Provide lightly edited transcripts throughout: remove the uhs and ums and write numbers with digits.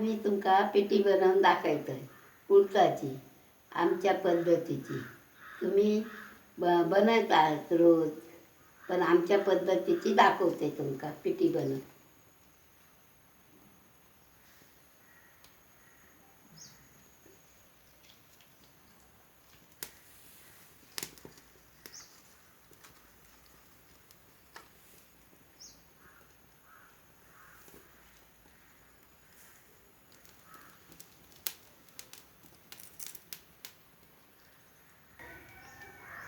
मी तुमका पिठी बनवून दाखवतोय कुळथाची आमच्या पद्धतीची. तुम्ही बनवता रोज, पण आमच्या पद्धतीची दाखवते तुमका पिठी बनवून.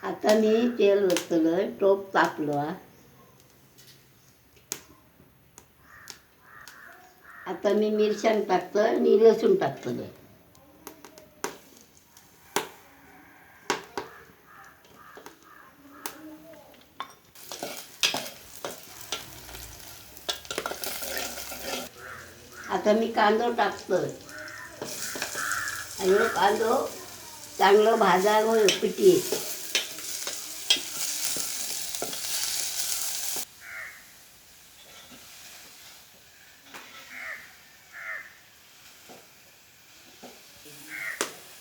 आता मी तेल ओतलं, टोप तापलो. आता मी मिरसांग टाकतोय आणि लसूण टाकतलं. आता मी कांदो टाकतोय. आणि कांदो चांगलं भाजावं पिठी.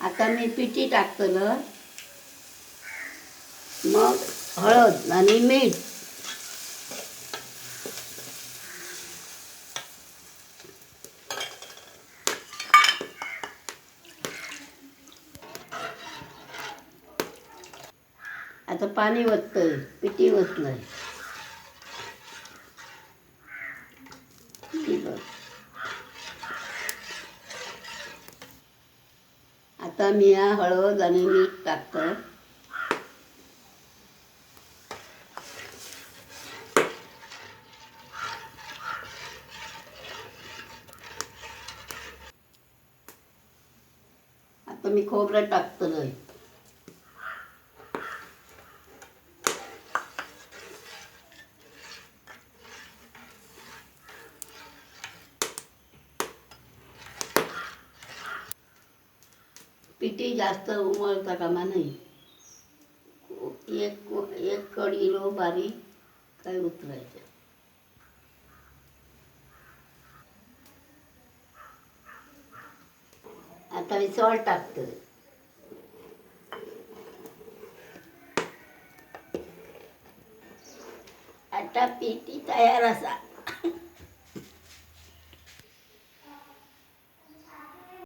आता मी पिठी टाकतलं, मग हळद आणि मीठ. आता पाणी ओततोय, पिठी ओतलंय. आता मी हळद आणि मीठ टाकतोय. आता मी खोबरं टाकतोय. पिठी जास्त उमळता कामा नाही. एक कढीलो बारीक काय उतरायचं. आता मी सॉल्ट टाकतोय. आता पिठी तयार असा.